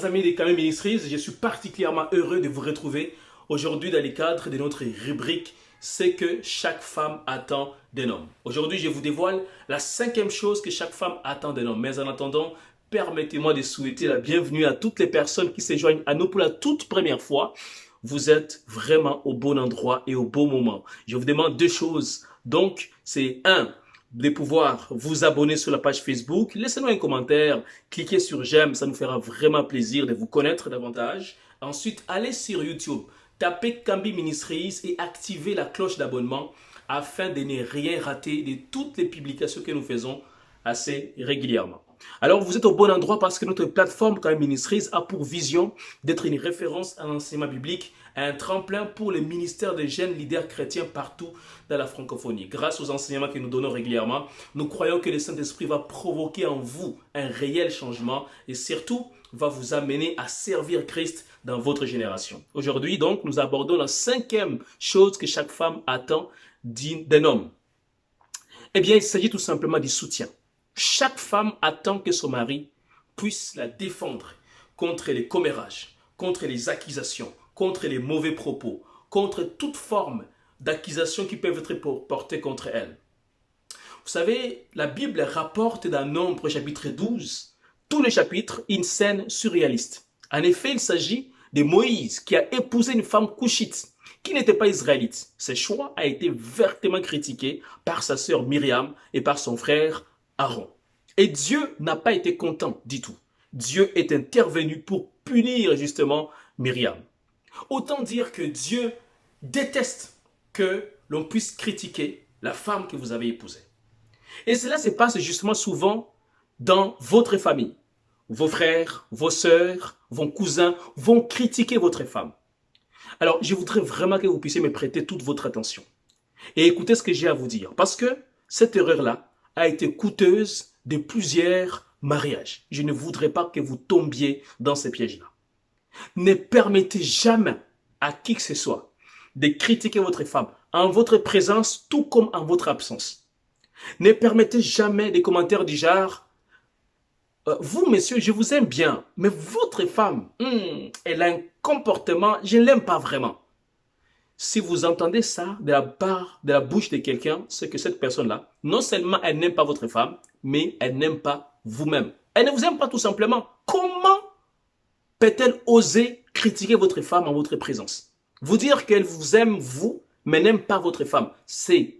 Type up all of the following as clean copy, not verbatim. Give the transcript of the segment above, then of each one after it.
Chers amis des Camille Ministries, je suis particulièrement heureux de vous retrouver aujourd'hui dans le cadre de notre rubrique "C'est que chaque femme attend d'un homme". Aujourd'hui, je vous dévoile la 5e chose que chaque femme attend d'un homme. Mais en attendant, permettez-moi de souhaiter la bienvenue à toutes les personnes qui se joignent à nous pour la toute première fois. Vous êtes vraiment au bon endroit et au bon moment. Je vous demande 2 choses. Donc, c'est 1, de pouvoir vous abonner sur la page Facebook. Laissez-nous un commentaire, cliquez sur j'aime, ça nous fera vraiment plaisir de vous connaître davantage. Ensuite, allez sur YouTube, tapez Kambi Ministries et activez la cloche d'abonnement afin de ne rien rater de toutes les publications que nous faisons assez régulièrement. Alors, vous êtes au bon endroit parce que notre plateforme Kambi Ministries a pour vision d'être une référence à l'enseignement biblique, un tremplin pour le ministère des jeunes leaders chrétiens partout dans la francophonie. Grâce aux enseignements que nous donnons régulièrement, nous croyons que le Saint-Esprit va provoquer en vous un réel changement et surtout va vous amener à servir Christ dans votre génération. Aujourd'hui, donc, nous abordons la 5e chose que chaque femme attend d'un homme. Eh bien, il s'agit tout simplement du soutien. Chaque femme attend que son mari puisse la défendre contre les commérages, contre les accusations, contre les mauvais propos, contre toute forme d'accusations qui peuvent être portées contre elle. Vous savez, la Bible rapporte dans Nombre chapitre 12, tout le chapitre, une scène surréaliste. En effet, il s'agit de Moïse qui a épousé une femme couchite qui n'était pas israélite. Ce choix a été vertement critiqué par sa sœur Myriam et par son frère Aaron. Et Dieu n'a pas été content du tout. Dieu est intervenu pour punir justement Myriam. Autant dire que Dieu déteste que l'on puisse critiquer la femme que vous avez épousée. Et cela se passe justement souvent dans votre famille. Vos frères, vos sœurs, vos cousins vont critiquer votre femme. Alors, je voudrais vraiment que vous puissiez me prêter toute votre attention et écoutez ce que j'ai à vous dire. Parce que cette erreur-là a été coûteuse de plusieurs mariages. Je ne voudrais pas que vous tombiez dans ces pièges-là. Ne permettez jamais à qui que ce soit de critiquer votre femme en votre présence tout comme en votre absence. Ne permettez jamais des commentaires du genre vous, monsieur, je vous aime bien, mais votre femme, elle a un comportement, je ne l'aime pas vraiment. Si vous entendez ça de la bouche de quelqu'un, c'est que cette personne-là, non seulement elle n'aime pas votre femme, mais elle n'aime pas vous-même. Elle ne vous aime pas tout simplement. Comment peut-elle oser critiquer votre femme en votre présence? Vous dire qu'elle vous aime, vous, mais n'aime pas votre femme, c'est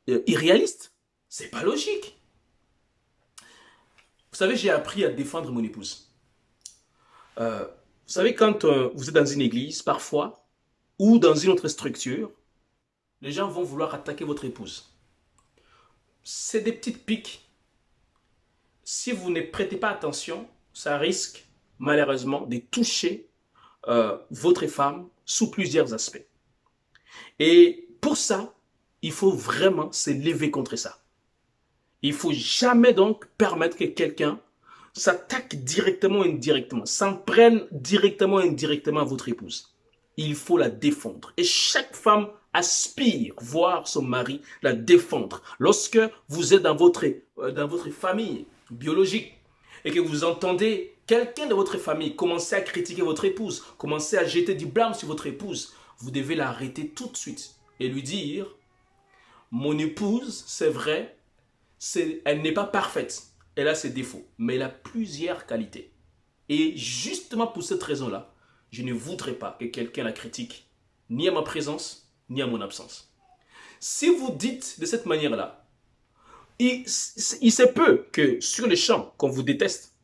irréaliste. C'est pas logique. Vous savez, j'ai appris à défendre mon épouse. Vous savez, quand vous êtes dans une église, parfois, ou dans une autre structure, les gens vont vouloir attaquer votre épouse. C'est des petites piques. Si vous ne prêtez pas attention, ça risque malheureusement de toucher votre femme sous plusieurs aspects. Et pour ça, il faut vraiment se lever contre ça. Il ne faut jamais donc permettre que quelqu'un s'attaque directement ou indirectement, s'en prenne directement ou indirectement à votre épouse. Il faut la défendre. Et chaque femme aspire voir son mari la défendre. Lorsque vous êtes dans votre famille biologique et que vous entendez quelqu'un de votre famille commencer à critiquer votre épouse, commencer à jeter du blâme sur votre épouse, vous devez l'arrêter tout de suite et lui dire « Mon épouse, c'est vrai, elle n'est pas parfaite, elle a ses défauts, mais elle a plusieurs qualités. Et justement pour cette raison-là, je ne voudrais pas que quelqu'un la critique, ni à ma présence, ni à mon absence. » Si vous dites de cette manière-là, il se peut que sur le champ, qu'on vous déteste,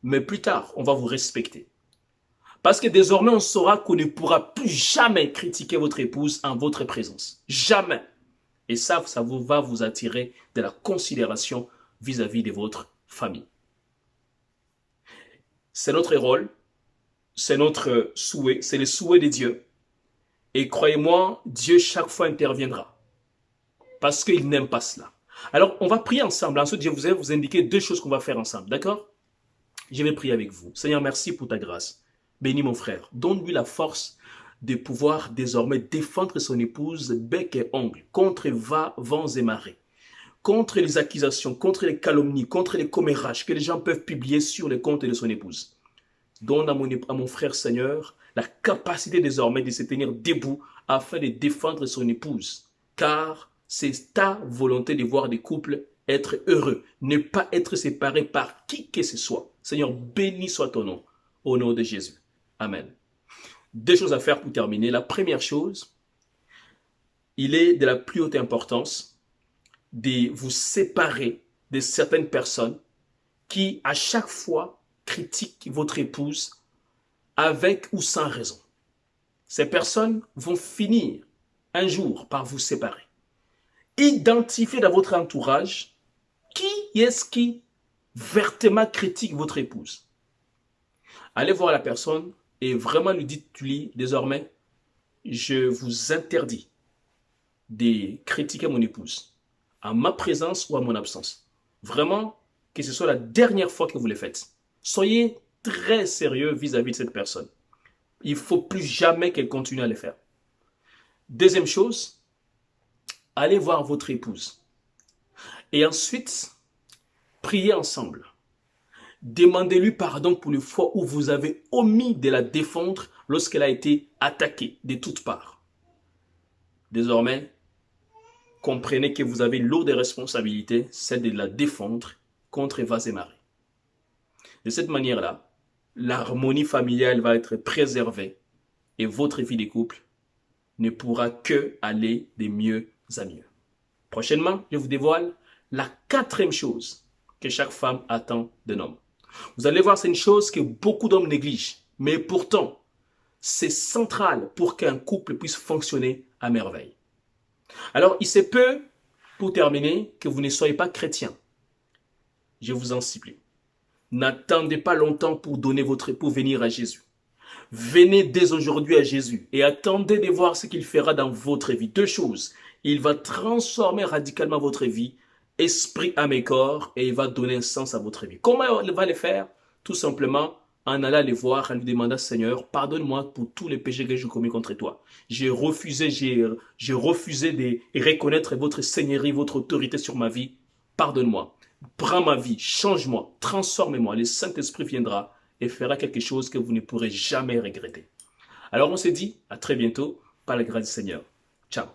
mais plus tard, on va vous respecter. Parce que désormais, on saura qu'on ne pourra plus jamais critiquer votre épouse en votre présence. Jamais. Et ça va vous attirer de la considération vis-à-vis de votre famille. C'est notre rôle, c'est notre souhait, c'est le souhait de Dieu. Et croyez-moi, Dieu chaque fois interviendra. Parce qu'il n'aime pas cela. Alors, on va prier ensemble. Ensuite, je vais vous indiquer 2 choses qu'on va faire ensemble. D'accord? Je vais prier avec vous. Seigneur, merci pour ta grâce. Bénis mon frère. Donne-lui la force de pouvoir désormais défendre son épouse bec et ongle contre vents et marées, contre les accusations, contre les calomnies, contre les commérages que les gens peuvent publier sur les comptes de son épouse. donne à mon frère Seigneur la capacité désormais de se tenir debout afin de défendre son épouse. Car c'est ta volonté de voir des couples être heureux, ne pas être séparés par qui que ce soit. Seigneur, béni soit ton nom, au nom de Jésus. Amen. Deux choses à faire pour terminer. La première chose, il est de la plus haute importance de vous séparer de certaines personnes qui, à chaque fois, critiquent votre épouse avec ou sans raison. Ces personnes vont finir un jour par vous séparer. Identifiez dans votre entourage qui est-ce qui vertement critique votre épouse. Allez voir la personne et vraiment lui dites-lui désormais, je vous interdis de critiquer mon épouse, à ma présence ou à mon absence. Vraiment, que ce soit la dernière fois que vous le faites. Soyez très sérieux vis-à-vis de cette personne. Il ne faut plus jamais qu'elle continue à le faire. Deuxième chose, allez voir votre épouse. Et ensuite, priez ensemble. Demandez-lui pardon pour les fois où vous avez omis de la défendre lorsqu'elle a été attaquée de toutes parts. Désormais, comprenez que vous avez une lourde responsabilité, celle de la défendre contre Eva et Marie. De cette manière-là, l'harmonie familiale va être préservée et votre vie de couple ne pourra que aller de mieux à mieux. Prochainement, je vous dévoile la quatrième chose que chaque femme attend d'un homme. Vous allez voir, c'est une chose que beaucoup d'hommes négligent, mais pourtant, c'est central pour qu'un couple puisse fonctionner à merveille. Alors, il se peut, pour terminer, que vous ne soyez pas chrétien. Je vous en supplie. N'attendez pas longtemps pour venir à Jésus. Venez dès aujourd'hui à Jésus et attendez de voir ce qu'il fera dans votre vie. Deux choses. Il va transformer radicalement votre vie, esprit, âme et corps, et il va donner un sens à votre vie. Comment il va le faire? Tout simplement en allant les voir, en lui demandant, Seigneur, pardonne-moi pour tous les péchés que j'ai commis contre toi. J'ai refusé de reconnaître votre seigneurie, votre autorité sur ma vie. Pardonne-moi. Prends ma vie, change-moi, transforme-moi. Le Saint-Esprit viendra et fera quelque chose que vous ne pourrez jamais regretter. Alors on se dit à très bientôt par la grâce du Seigneur. Ciao.